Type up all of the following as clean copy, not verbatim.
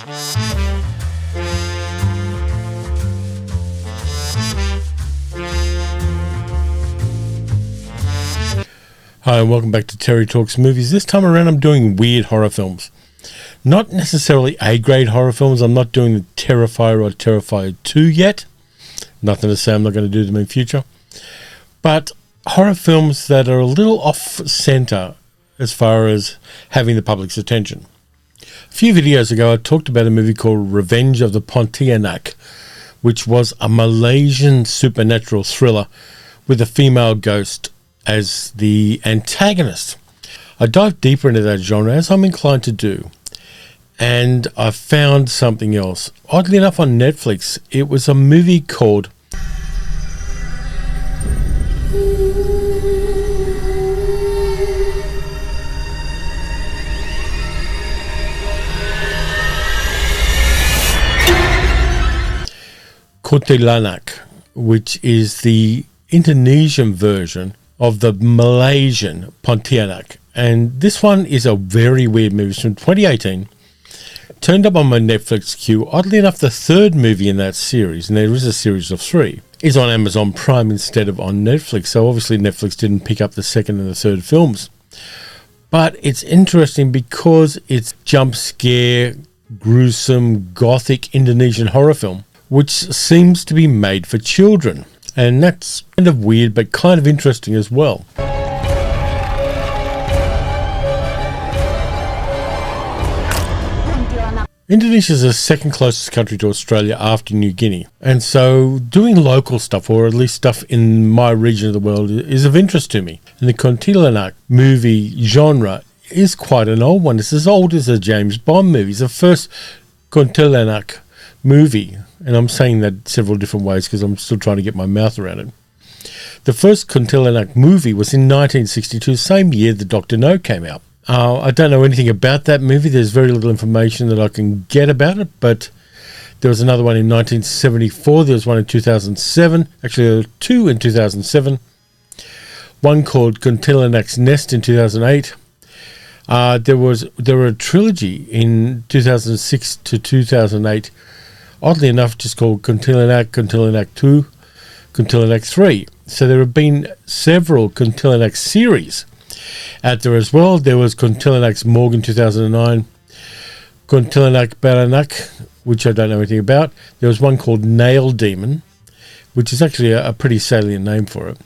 Hi and welcome back to Terry Talks Movies. This time around I'm doing weird horror films. Not necessarily A-grade horror films. I'm not doing the Terrifier or Terrifier 2 yet. Nothing to say I'm not going to do them in future. But horror films that are a little off-centre as far as having the public's attention. A few videos ago I talked about a movie called Revenge of the Kuntilanak, which was a Malaysian supernatural thriller with a female ghost as the antagonist. I dived deeper into that genre, as I'm inclined to do, and I found something else. Oddly enough, on Netflix, it was a movie called Kuntilanak, which is the Indonesian version of the Malaysian Pontianak. And this one is a very weird movie. It's from 2018. Turned up on my Netflix queue. Oddly enough, the third movie in that series, and there is a series of 3, is on Amazon Prime instead of on Netflix. So obviously Netflix didn't pick up the second and the third films. But it's interesting because it's jump scare, gruesome, gothic Indonesian horror film, which seems to be made for children. And that's kind of weird, but kind of interesting as well. Indonesia is the second closest country to Australia after New Guinea. And so doing local stuff, or at least stuff in my region of the world, is of interest to me. And the Kuntilanak movie genre is quite an old one. It's as old as a James Bond movie. It's the first Kuntilanak movie. And I'm saying that several different ways because I'm still trying to get my mouth around it. The first Kuntilanak movie was in 1962, same year that Dr. No came out. I don't know anything about that movie. There's very little information that I can get about it, but there was another one in 1974. There was one in 2007. Actually, there were 2 in 2007. One called Kuntilanak's Nest in 2008. There were a trilogy in 2006 to 2008. Oddly enough, just called Kuntilanak, Kuntilanak 2, Kuntilanak 3. So there have been several Kuntilanak series out there as well. There was Kuntilanak's Morgan 2009, Kuntilanak Baranak, which I don't know anything about. There was one called Nail Demon, which is actually a pretty salient name for it,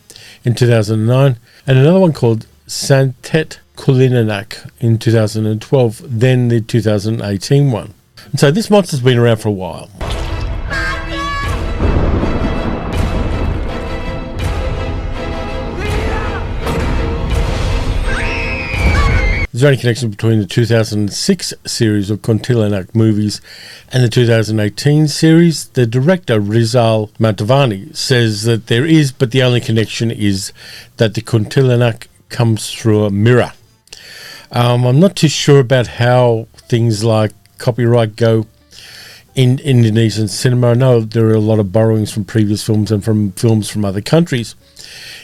in 2009. And another one called Santet Kulinanak in 2012, then the 2018 one. And so this monster's been around for a while. Is there any connection between the 2006 series of Kuntilanak movies and the 2018 series? The director, Rizal Mantavani, says that there is, but the only connection is that the Kuntilanak comes through a mirror. I'm not too sure about how things like copyright go in Indonesian cinema. I know there are a lot of borrowings from previous films and from films from other countries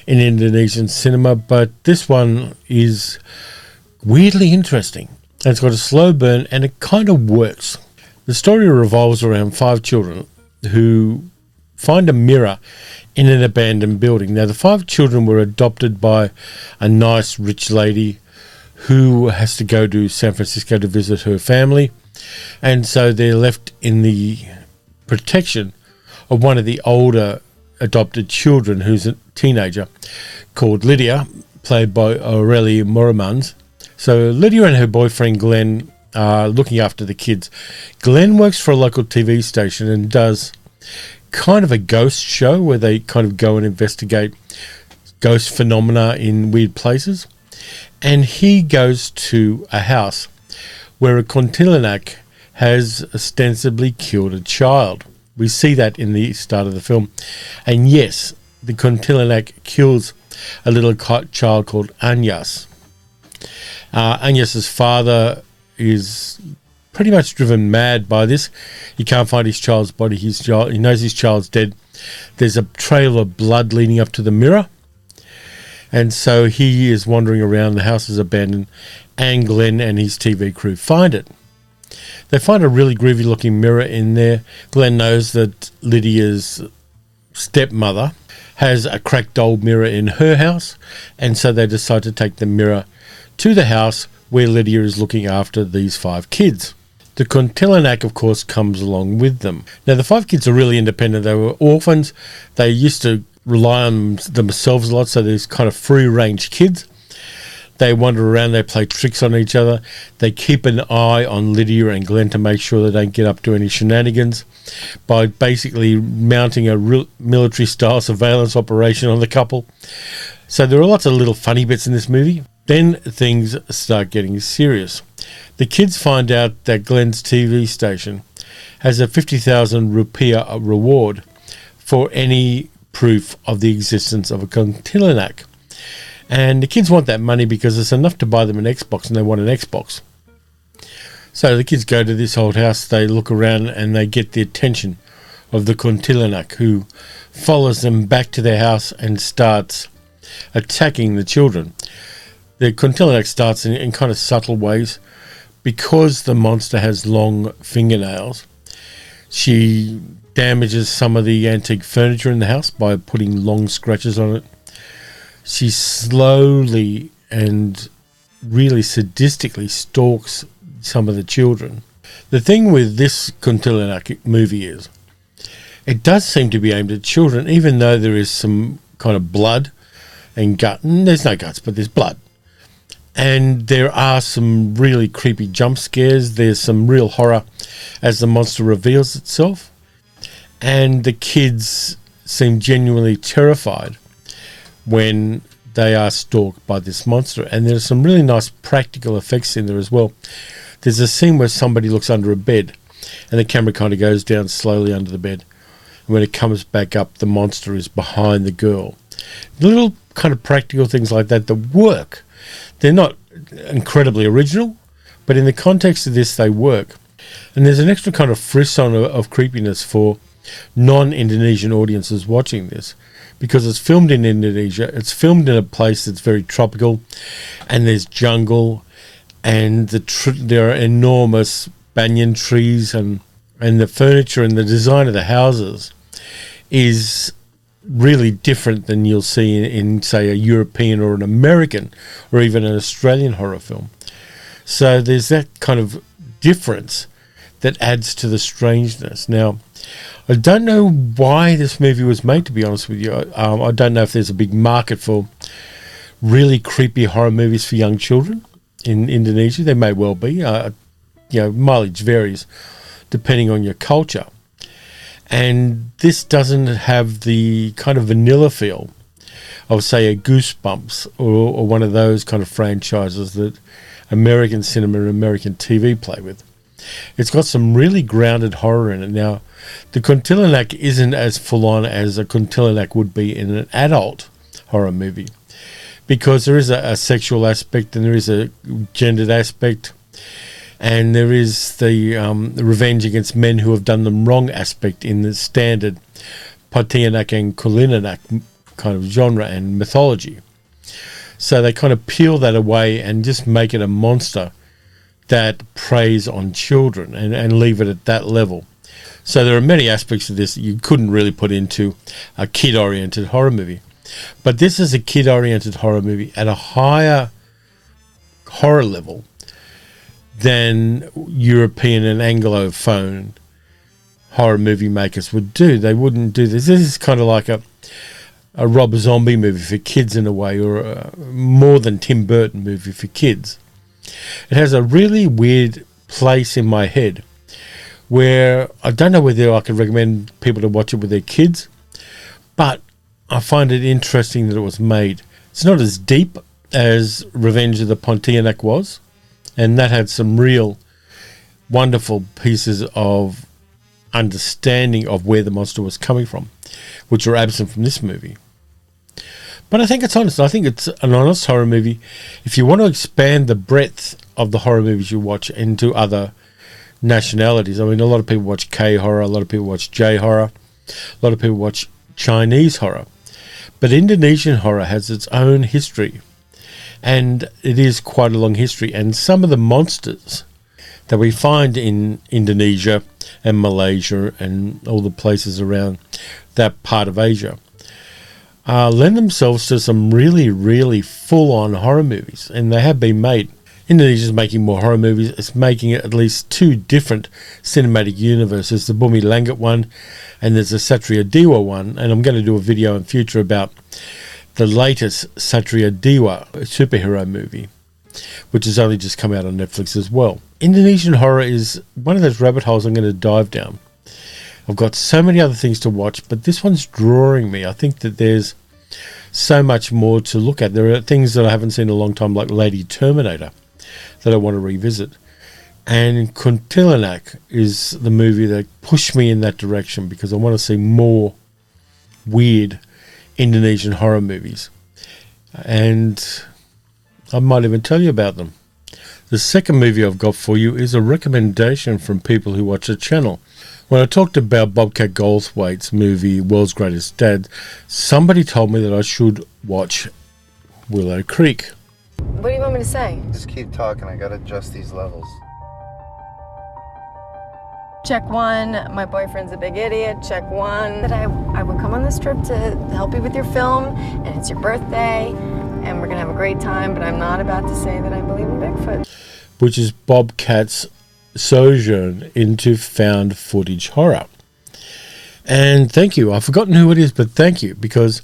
in Indonesian cinema, but this one is weirdly interesting. And it's got a slow burn and it kind of works. The story revolves around 5 children who find a mirror in an abandoned building. Now, the 5 children were adopted by a nice rich lady who has to go to San Francisco to visit her family. And so they're left in the protection of one of the older adopted children, who's a teenager, called Lydia, played by Aurelie Morimans. So Lydia and her boyfriend Glenn are looking after the kids. Glenn works for a local TV station and does kind of a ghost show where they kind of go and investigate ghost phenomena in weird places. And he goes to a house where a Kuntilanak has ostensibly killed a child. We see that in the start of the film. And yes, the Kuntilanak kills a little child called Anyas. Anyas's father is pretty much driven mad by this. He can't find his child's body. He knows his child's dead. There's a trail of blood leading up to the mirror. And so he is wandering around. The house is abandoned. And Glenn and his TV crew find it. They find a really groovy looking mirror in there. Glenn knows that Lydia's stepmother has a cracked old mirror in her house, and so they decide to take the mirror to the house where Lydia is looking after these 5 kids. The Kuntilanak, of course, comes along with them. Now, the 5 kids are really independent. They were orphans. They used to rely on themselves a lot, so they're kind of free-range kids. They wander around, they play tricks on each other. They keep an eye on Lydia and Glenn to make sure they don't get up to any shenanigans by basically mounting a military-style surveillance operation on the couple. So there are lots of little funny bits in this movie. Then things start getting serious. The kids find out that Glenn's TV station has a 50,000 rupiah reward for any proof of the existence of a Kuntilanak. And the kids want that money because it's enough to buy them an Xbox, and they want an Xbox. So the kids go to this old house, they look around, and they get the attention of the Kuntilanak, who follows them back to their house and starts attacking the children. The Kuntilanak starts in kind of subtle ways. Because the monster has long fingernails, she damages some of the antique furniture in the house by putting long scratches on it. She slowly and really sadistically stalks some of the children. The thing with this Kuntilanak movie is it does seem to be aimed at children, even though there is some kind of blood and gut. And there's no guts, but there's blood. And there are some really creepy jump scares. There's some real horror as the monster reveals itself. And the kids seem genuinely terrified when they are stalked by this monster. And there's some really nice practical effects in there as well. There's a scene where somebody looks under a bed and the camera kind of goes down slowly under the bed. And when it comes back up, the monster is behind the girl. Little kind of practical things like that work. They're not incredibly original, but in the context of this, they work. And there's an extra kind of frisson of creepiness for non-Indonesian audiences watching this, because it's filmed in Indonesia. It's filmed in a place that's very tropical, and there's jungle, and there are enormous banyan trees, and the furniture and the design of the houses is really different than you'll see in, say, a European or an American or even an Australian horror film. So there's that kind of difference that adds to the strangeness. Now, I don't know why this movie was made, to be honest with you. I don't know if there's a big market for really creepy horror movies for young children in Indonesia. There may well be. Mileage varies depending on your culture. And this doesn't have the kind of vanilla feel of, say, a Goosebumps or one of those kind of franchises that American cinema and American TV play with. It's got some really grounded horror in it. Now, the Kuntilanak isn't as full-on as a Kuntilanak would be in an adult horror movie, because there is a sexual aspect and there is a gendered aspect, and there is the revenge against men who have done them wrong aspect in the standard Pontianak and Kuntilanak kind of genre and mythology. So they kind of peel that away and just make it a monster that preys on children and leave it at that level. So there are many aspects of this that you couldn't really put into a kid-oriented horror movie. But this is a kid-oriented horror movie at a higher horror level than European and Anglophone horror movie makers would do. They wouldn't do this. This is kind of like a Rob Zombie movie for kids in a way, or a more than Tim Burton movie for kids. It has a really weird place in my head where I don't know whether I could recommend people to watch it with their kids, but I find it interesting that it was made. It's not as deep as Revenge of the Pontianak was, and that had some real wonderful pieces of understanding of where the monster was coming from, which are absent from this movie. But I think it's honest. I think it's an honest horror movie. If you want to expand the breadth of the horror movies you watch into other nationalities, I mean, a lot of people watch K-horror, a lot of people watch J-horror, a lot of people watch Chinese horror. But Indonesian horror has its own history, and it is quite a long history. And some of the monsters that we find in Indonesia and Malaysia and all the places around that part of Asia lend themselves to some really, really full-on horror movies, and they have been made. Indonesia's making more horror movies. It's making at least two different cinematic universes, the Bumi Langit one and there's a Satria Dewa one, and I'm going to do a video in future about the latest Satria Dewa superhero movie, which has only just come out on Netflix as well. Indonesian horror is one of those rabbit holes I'm going to dive down. I've got so many other things to watch, but this one's drawing me. I think that there's so much more to look at. There are things that I haven't seen in a long time, like Lady Terminator, that I want to revisit. And Kuntilanak is the movie that pushed me in that direction because I want to see more weird Indonesian horror movies. And I might even tell you about them. The second movie I've got for you is a recommendation from people who watch the channel. When I talked about Bobcat Goldthwait's movie World's Greatest Dad, somebody told me that I should watch Willow Creek. What do you want me to say? Just keep talking. I gotta adjust these levels. Check one, my boyfriend's a big idiot. Check one, that I would come on this trip to help you with your film, and it's your birthday, and we're gonna have a great time, but I'm not about to say that I believe in Bigfoot. Which is Bobcat's sojourn into found footage horror. And thank you. I've forgotten who it is, but thank you, because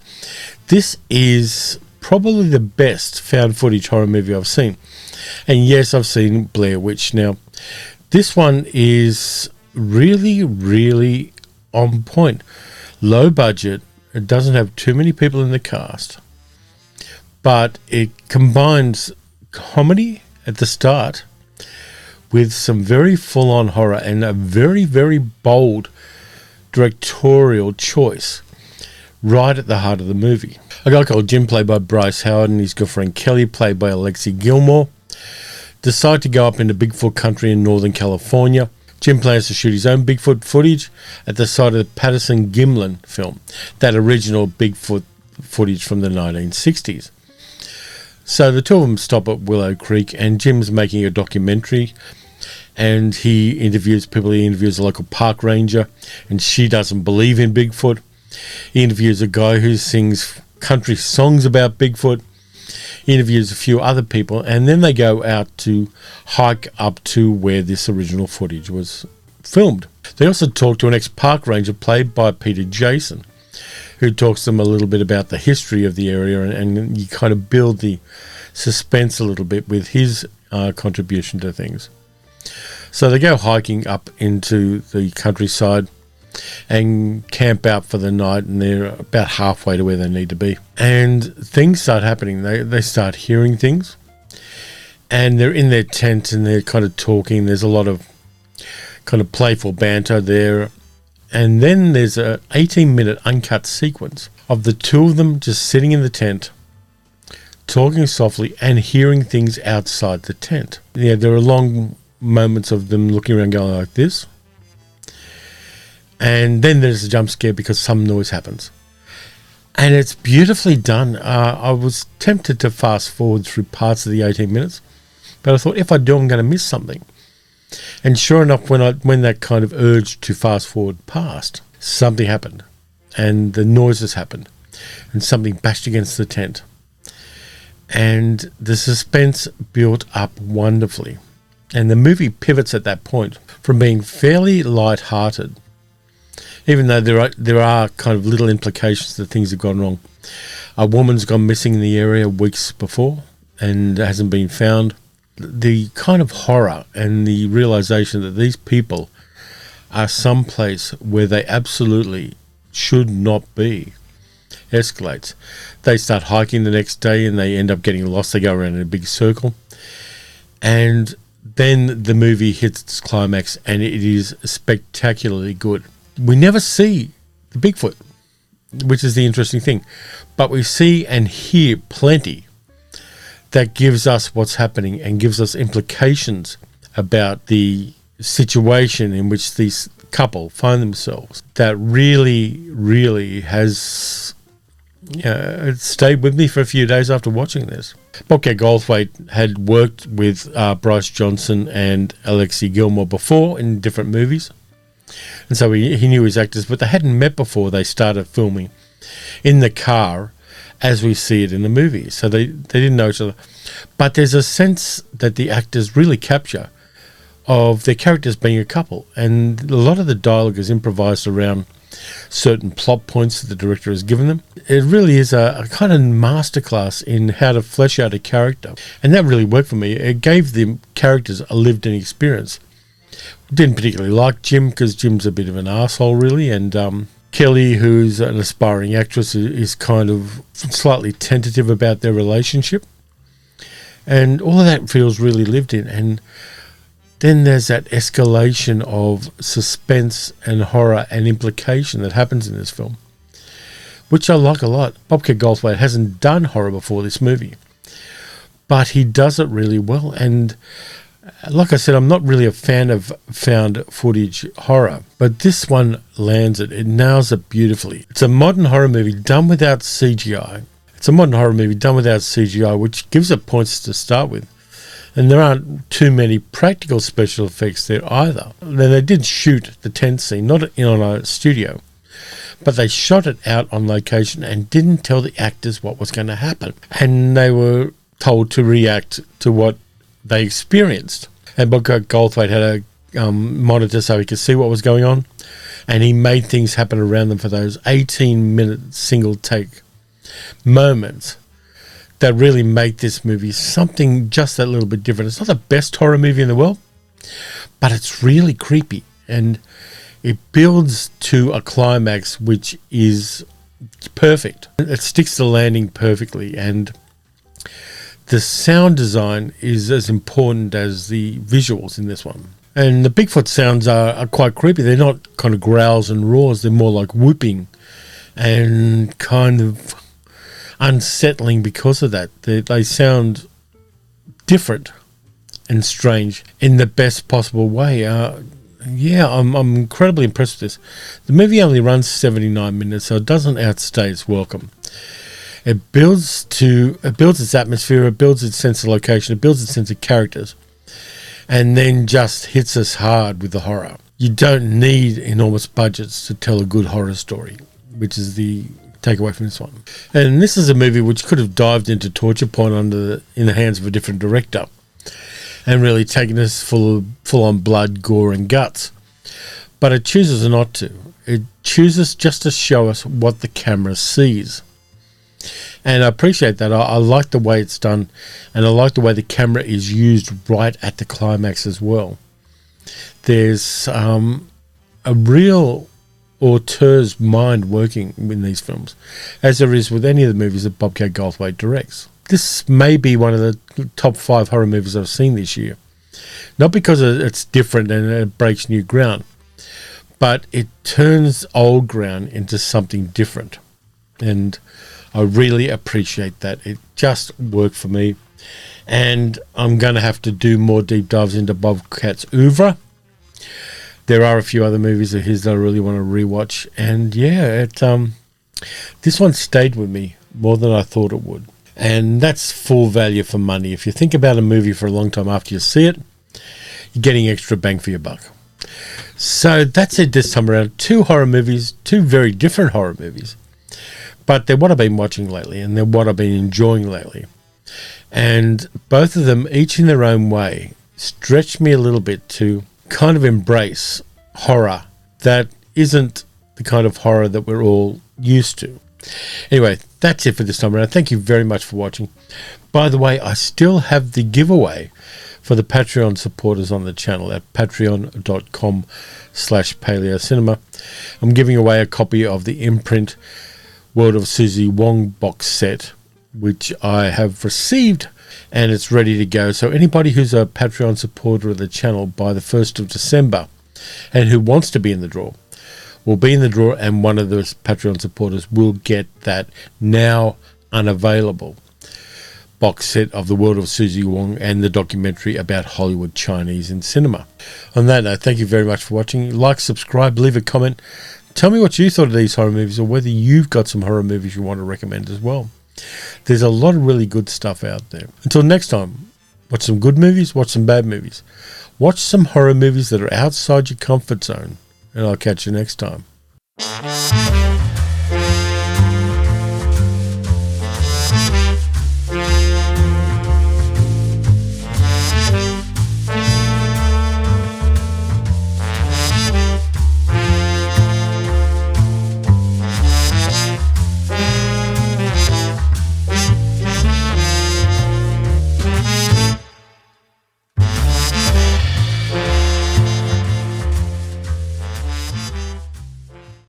this is probably the best found footage horror movie I've seen. And yes, I've seen Blair Witch. Now, this one is really, really on point. Low budget. It doesn't have too many people in the cast, but it combines comedy at the start with some very full-on horror and a very, very bold directorial choice right at the heart of the movie. A guy called Jim, played by Bryce Howard, and his girlfriend Kelly, played by Alexi Gilmore, decide to go up into Bigfoot country in Northern California. Jim plans to shoot his own Bigfoot footage at the site of the Patterson-Gimlin film, that original Bigfoot footage from the 1960s. So the two of them stop at Willow Creek, and Jim's making a documentary, and he interviews people. He interviews a local park ranger, and she doesn't believe in Bigfoot. He interviews a guy who sings country songs about Bigfoot. He interviews a few other people, and then they go out to hike up to where this original footage was filmed. They also talk to an ex-park ranger played by Peter Jason, who talks to them a little bit about the history of the area, and you kind of build the suspense a little bit with his contribution to things. So they go hiking up into the countryside and camp out for the night, and they're about halfway to where they need to be. And things start happening. They start hearing things, and they're in their tent and they're kind of talking. There's a lot of kind of playful banter there. And then there's a 18-minute uncut sequence of the two of them just sitting in the tent, talking softly and hearing things outside the tent. Yeah, there are long moments of them looking around going like this. And then there's a jump scare because some noise happens. And it's beautifully done. I was tempted to fast forward through parts of the 18 minutes, but I thought if I do, I'm going to miss something. And sure enough, when that kind of urge to fast forward passed, something happened, and the noises happened, and something bashed against the tent. And the suspense built up wonderfully. And the movie pivots at that point from being fairly light-hearted, even though there are kind of little implications that things have gone wrong. A woman's gone missing in the area weeks before and hasn't been found. The kind of horror and the realization that these people are someplace where they absolutely should not be escalates. They start hiking the next day and they end up getting lost. They go around in a big circle. And then the movie hits its climax, and it is spectacularly good. We never see the Bigfoot, which is the interesting thing, but we see and hear plenty that gives us what's happening and gives us implications about the situation in which these couple find themselves. That really, really has it stayed with me for a few days after watching this. Bobcat Goldthwait had worked with Bryce Johnson and Alexi Gilmore before in different movies, and so he knew his actors, but they hadn't met before they started filming in the car as we see it in the movie. So they didn't know each other. But there's a sense that the actors really capture of their characters being a couple, and a lot of the dialogue is improvised around certain plot points that the director has given them. It really is a kind of masterclass in how to flesh out a character, and that really worked for me. It gave the characters a lived-in experience. Didn't particularly like Jim, because Jim's a bit of an asshole, really, and Kelly, who's an aspiring actress, is kind of slightly tentative about their relationship, and all of that feels really lived in. And then there's that escalation of suspense and horror and implication that happens in this film, which I like a lot. Bobcat Goldthwait hasn't done horror before this movie, but he does it really well. And like I said, I'm not really a fan of found footage horror, but this one lands it. It nails it beautifully. It's a modern horror movie done without CGI. Which gives it points to start with. And there aren't too many practical special effects there either. Then they did shoot the tent scene, not on a studio, but they shot it out on location and didn't tell the actors what was going to happen. And they were told to react to what they experienced. And Bobcat Goldthwait had a monitor so he could see what was going on, and he made things happen around them for those 18-minute single take moments that really make this movie something just that little bit different. It's not the best horror movie in the world, but it's really creepy, and it builds to a climax which is perfect. It sticks the landing perfectly, and the sound design is as important as the visuals in this one. And the Bigfoot sounds are quite creepy. They're not kind of growls and roars. They're more like whooping and kind of unsettling because of that. They sound different and strange in the best possible way. I'm incredibly impressed with this. The movie only runs 79 minutes, so it doesn't outstay its welcome. It builds its atmosphere, it builds its sense of location, it builds its sense of characters, and then just hits us hard with the horror. You don't need enormous budgets to tell a good horror story, which is the takeaway from this one. And this is a movie which could have dived into torture porn in the hands of a different director and really taken us full on blood, gore and guts. But it chooses not to. It chooses just to show us what the camera sees. And I appreciate that. I like the way it's done, and I like the way the camera is used right at the climax as well. There's a real auteur's mind working in these films, as there is with any of the movies that Bobcat Goldthwait directs. This may be one of the top 5 horror movies I've seen this year. Not because it's different and it breaks new ground, but it turns old ground into something different. And I really appreciate that. It just worked for me. And I'm going to have to do more deep dives into Bobcat's oeuvre. There are a few other movies of his that I really want to rewatch. And yeah, this one stayed with me more than I thought it would. And that's full value for money. If you think about a movie for a long time after you see it, you're getting extra bang for your buck. So that's it this time around. 2 horror movies, 2 very different horror movies. But they're what I've been watching lately, and they're what I've been enjoying lately. And both of them, each in their own way, stretch me a little bit to kind of embrace horror that isn't the kind of horror that we're all used to. Anyway, that's it for this time around. Thank you very much for watching. By the way, I still have the giveaway for the Patreon supporters on the channel at patreon.com/paleocinema. I'm giving away a copy of the imprint World of Susie Wong box set, which I have received, and it's ready to go. So anybody who's a Patreon supporter of the channel by the 1st of December and who wants to be in the draw will be in the draw, and one of those Patreon supporters will get that now unavailable box set of The World of Susie Wong and the documentary about Hollywood Chinese in cinema. On that note, thank you very much for watching. Like, subscribe, leave a comment. Tell me what you thought of these horror movies, or whether you've got some horror movies you want to recommend as well. There's a lot of really good stuff out there. Until next time, watch some good movies, watch some bad movies. Watch some horror movies that are outside your comfort zone, and I'll catch you next time.